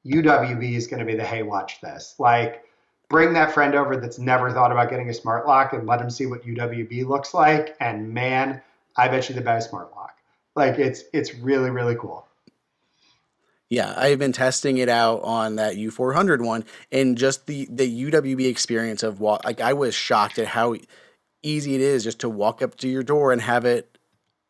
UWB is going to be the hey, watch this. Like, bring that friend over that's never thought about getting a smart lock and let them see what UWB looks like. And man, I bet you they buy a smart lock. Like it's really, really cool. Yeah, I've been testing it out on that U400 one, and just the UWB experience of like I was shocked at how easy it is just to walk up to your door and have it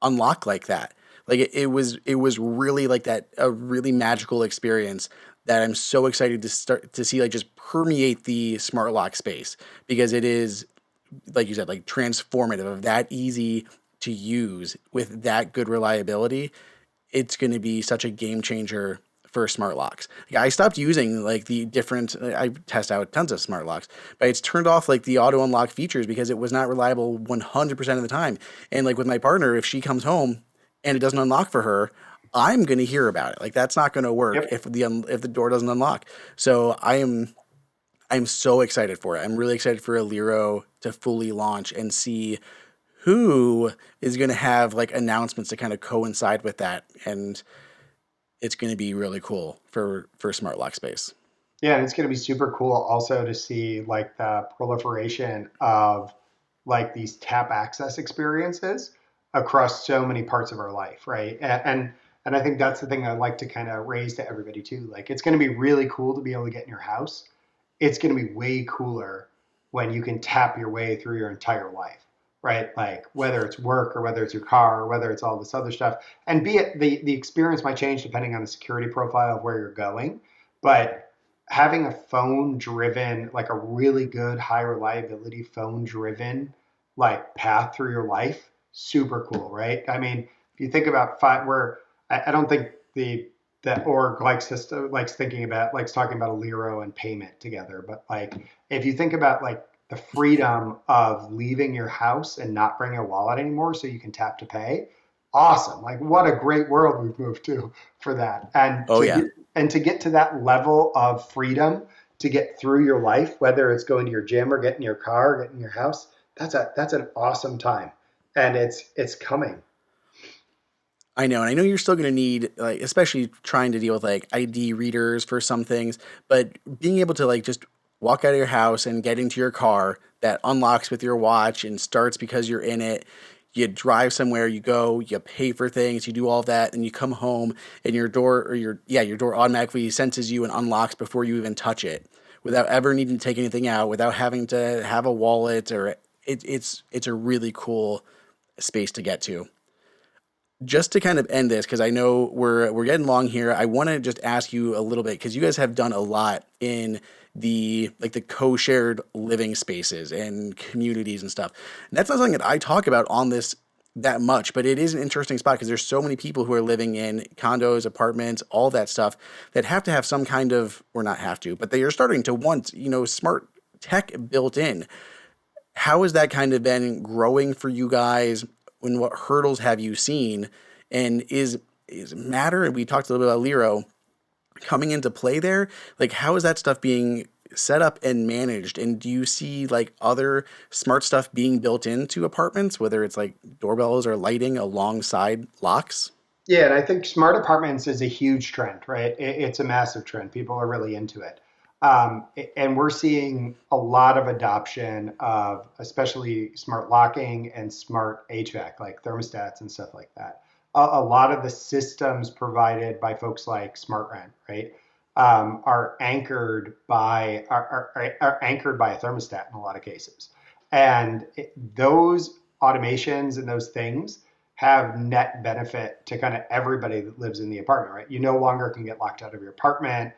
unlock like that. Like it was really like that, a really magical experience that I'm so excited to start to see like just permeate the smart lock space, because it is, like you said, like transformative, of that easy to use with that good reliability. It's going to be such a game changer for smart locks. Like, I stopped using like the different. I test out tons of smart locks, but it's turned off like the auto unlock features because it was not reliable 100% of the time. And like with my partner, if she comes home and it doesn't unlock for her, I'm going to hear about it. Like that's not going to work Yep. if the door doesn't unlock. So I'm so excited for it. I'm really excited for Aliro to fully launch and see who is going to have like announcements to kind of coincide with that, and it's going to be really cool for smart lock space. Yeah, and it's going to be super cool also to see like the proliferation of like these tap access experiences across so many parts of our life, right? And I think that's the thing I'd like to kind of raise to everybody too. Like it's going to be really cool to be able to get in your house. It's going to be way cooler when you can tap your way through your entire life, right? Like whether it's work or whether it's your car or whether it's all this other stuff. And be it the experience might change depending on the security profile of where you're going, but having a phone driven, like a really good high reliability phone driven like path through your life, super cool, right? I mean, if you think about where I don't think the org likes thinking about likes talking about Aliro and payment together, but like if you think about like the freedom of leaving your house and not bringing a wallet anymore so you can tap to pay, awesome. Like what a great world we've moved to for that. Oh yeah. And to get to that level of freedom to get through your life, whether it's going to your gym or getting your car, or getting your house, that's an awesome time. And it's coming. I know, and I know you're still going to need, like, especially trying to deal with like ID readers for some things, but being able to like just walk out of your house and get into your car that unlocks with your watch and starts because you're in it. You drive somewhere, you go, you pay for things, you do all that, and you come home and your door or your door automatically senses you and unlocks before you even touch it, without ever needing to take anything out, without having to have a wallet or it's a really cool space to get to. Just to kind of end this, because I know we're getting long here, I want to just ask you a little bit because you guys have done a lot in the co-shared living spaces and communities and stuff. And that's not something that I talk about on this that much, but it is an interesting spot because there's so many people who are living in condos, apartments, all that stuff that have to have some kind of, or not have to, but they are starting to want, smart tech built in. How has that kind of been growing for you guys? And what hurdles have you seen? And is Matter, and we talked a little bit about Lero, coming into play there? Like, how is that stuff being set up and managed? And do you see like other smart stuff being built into apartments, whether it's like doorbells or lighting alongside locks? Yeah, and I think smart apartments is a huge trend, right? It's a massive trend. People are really into it. And we're seeing a lot of adoption of especially smart locking and smart HVAC, like thermostats and stuff like that. A lot of the systems provided by folks like SmartRent, right, are anchored by a thermostat in a lot of cases. And those automations and those things have net benefit to kind of everybody that lives in the apartment, right? You no longer can get locked out of your apartment,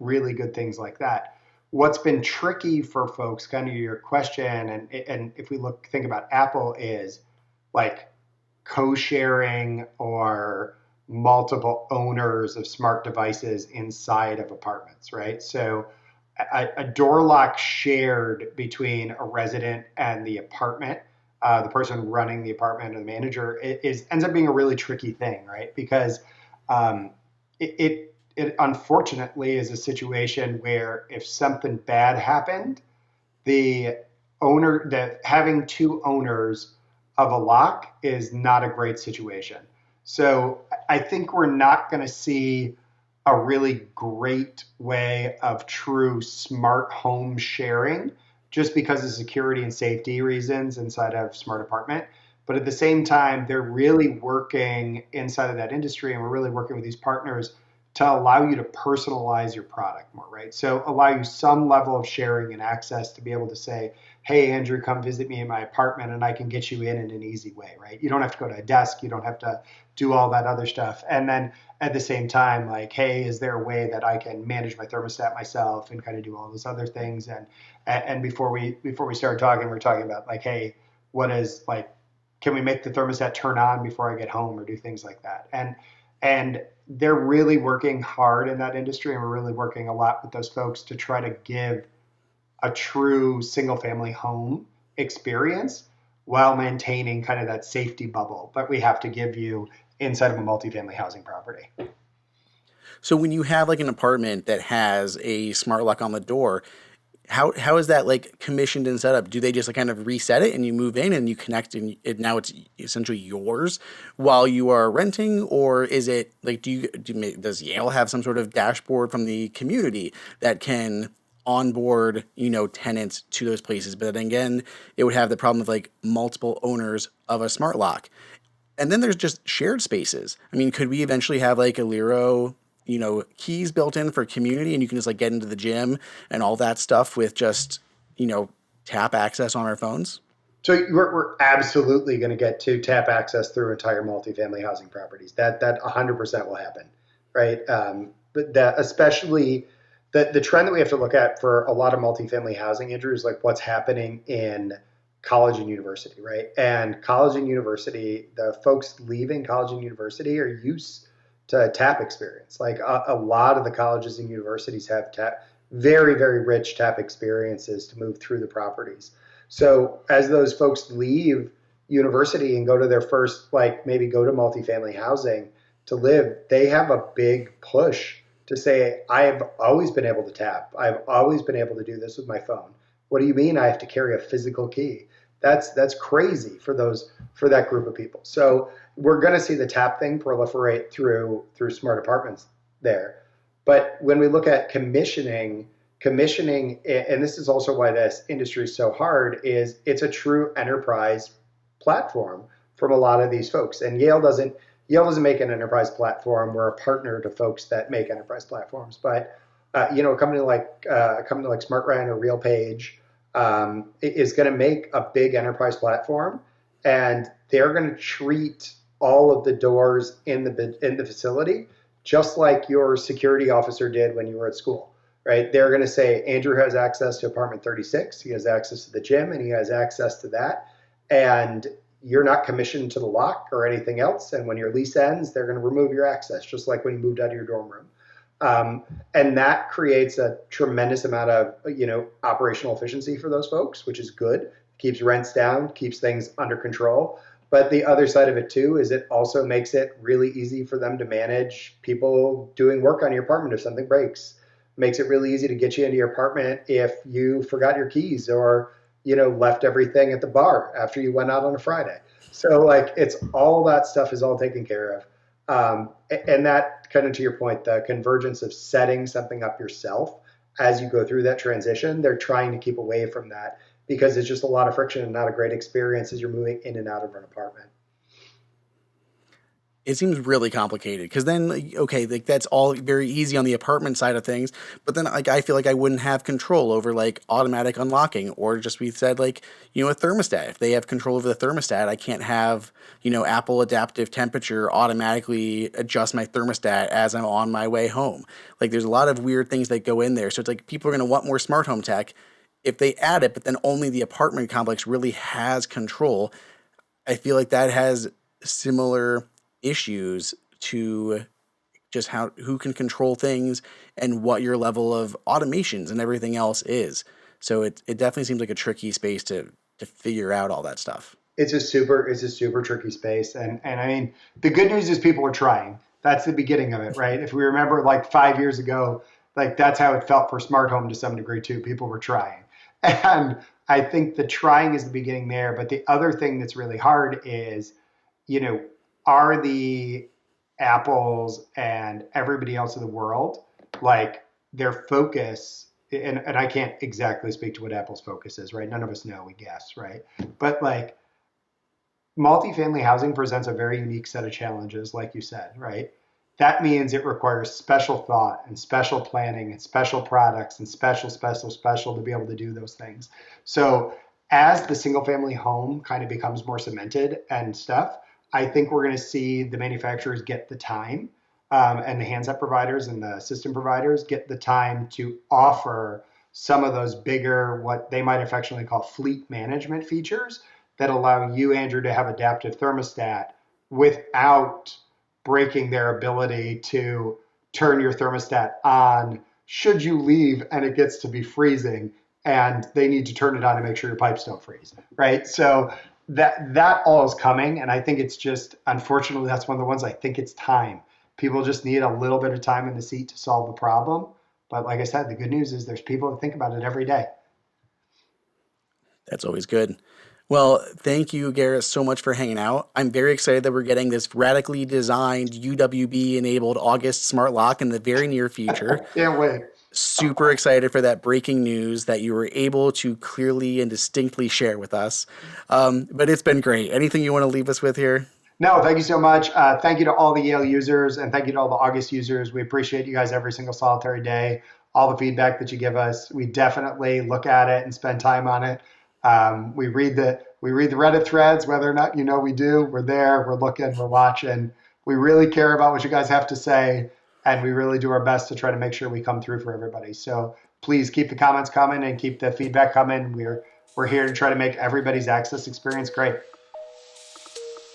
really good things like that. What's been tricky for folks, kind of your question, and if we think about Apple, is like co-sharing or multiple owners of smart devices inside of apartments, right? So a door lock shared between a resident and the apartment, the person running the apartment or the manager, ends up being a really tricky thing, right? Because it unfortunately is a situation where if something bad happened, the that having two owners of a lock is not a great situation. So I think we're not going to see a really great way of true smart home sharing just because of security and safety reasons inside of smart apartment. But at the same time, they're really working inside of that industry, and we're really working with these partners to allow you to personalize your product more, right? So allow you some level of sharing and access to be able to say, hey, Andrew, come visit me in my apartment and I can get you in an easy way, right? You don't have to go to a desk. You don't have to do all that other stuff. And then at the same time, like, hey, is there a way that I can manage my thermostat myself and kind of do all those other things? And before we started talking, we're talking about like, hey, what is like, can we make the thermostat turn on before I get home or do things like that? And they're really working hard in that industry, and we're really working a lot with those folks to try to give a true single family home experience while maintaining kind of that safety bubble that we have to give you inside of a multifamily housing property. So when you have like an apartment that has a smart lock on the door, how is that like commissioned and set up? Do they just like kind of reset it and you move in and you connect and now it's essentially yours while you are renting, or is it like does Yale have some sort of dashboard from the community that can onboard tenants to those places? But then again, it would have the problem of like multiple owners of a smart lock. And then there's just shared spaces. I mean, could we eventually have like Aliro, keys built in for community, and you can just like get into the gym and all that stuff with just, you know, tap access on our phones? So we're absolutely going to get to tap access through entire multifamily housing properties. That 100% will happen, right? But that especially the trend that we have to look at for a lot of multifamily housing, Andrew, is like what's happening in college and university, right? And college and university, the folks leaving college and university are used to tap experience. Like a lot of the colleges and universities have very, very rich tap experiences to move through the properties. So as those folks leave university and go to their first, like maybe go to multifamily housing to live, they have a big push to say, I've always been able to tap. I've always been able to do this with my phone. What do you mean I have to carry a physical key? That's crazy for that group of people. So we're going to see the tap thing proliferate through smart apartments there. But when we look at commissioning, and this is also why this industry is so hard, is it's a true enterprise platform from a lot of these folks. And Yale doesn't make an enterprise platform. We're a partner to folks that make enterprise platforms. But a company like SmartRent or RealPage is going to make a big enterprise platform, and they're going to treat all of the doors in the facility just like your security officer did when you were at school, right? They're going to say Andrew has access to apartment 36, he has access to the gym, and he has access to that, and you're not commissioned to the lock or anything else. And when your lease ends, they're going to remove your access, just like when you moved out of your dorm room. And that creates a tremendous amount of operational efficiency for those folks, which is good. Keeps rents down, keeps things under control. But the other side of it too is it also makes it really easy for them to manage people doing work on your apartment if something breaks. Makes it really easy to get you into your apartment if you forgot your keys or left everything at the bar after you went out on a Friday. So like it's all that stuff is all taken care of. And that kind of to your point, the convergence of setting something up yourself as you go through that transition, they're trying to keep away from that because it's just a lot of friction and not a great experience as you're moving in and out of an apartment. It seems really complicated because then, like, okay, like that's all very easy on the apartment side of things, but then like I feel like I wouldn't have control over like automatic unlocking, or just we said like a thermostat. If they have control over the thermostat, I can't have Apple adaptive temperature automatically adjust my thermostat as I'm on my way home. Like there's a lot of weird things that go in there. So it's like people are going to want more smart home tech if they add it, but then only the apartment complex really has control. I feel like that has similar issues to just who can control things and what your level of automations and everything else is. So it definitely seems like a tricky space to figure out all that stuff. It's a super tricky space. And I mean, the good news is people are trying. That's the beginning of it, right? If we remember like 5 years ago, like that's how it felt for smart home to some degree too. People were trying. And I think the trying is the beginning there. But the other thing that's really hard is, you know, are the Apples and everybody else in the world, like their focus, and I can't exactly speak to what Apple's focus is, right? None of us know, we guess, right? But like multifamily housing presents a very unique set of challenges, like you said, right? That means it requires special thought and special planning and special products and special to be able to do those things. So as the single family home kind of becomes more cemented and stuff, I think we're going to see the manufacturers get the time, and the handset providers and the system providers get the time to offer some of those bigger, what they might affectionately call fleet management features that allow you, Andrew, to have adaptive thermostat without breaking their ability to turn your thermostat on should you leave and it gets to be freezing and they need to turn it on to make sure your pipes don't freeze, right? So that all is coming, and I think it's just, unfortunately, that's one of the ones I think it's time. People just need a little bit of time in the seat to solve the problem. But like I said, the good news is there's people that think about it every day. That's always good. Well, thank you, Garrett, so much for hanging out. I'm very excited that we're getting this radically designed UWB-enabled August smart lock in the very near future. Can't wait. Super excited for that breaking news that you were able to clearly and distinctly share with us. But it's been great. Anything you want to leave us with here? No, thank you so much. Thank you to all the Yale users and thank you to all the August users. We appreciate you guys every single solitary day, all the feedback that you give us. We definitely look at it and spend time on it. We read the Reddit threads, whether or not you know we do. We're there, we're looking, we're watching. We really care about what you guys have to say, and we really do our best to try to make sure we come through for everybody. So please keep the comments coming and keep the feedback coming. We're here to try to make everybody's access experience great.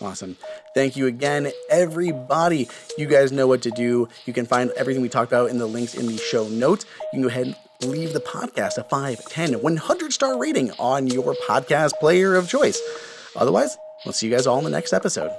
Awesome. Thank you again, everybody. You guys know what to do. You can find everything we talked about in the links in the show notes. You can go ahead and leave the podcast a 5, 10, 100-star rating on your podcast player of choice. Otherwise, we'll see you guys all in the next episode.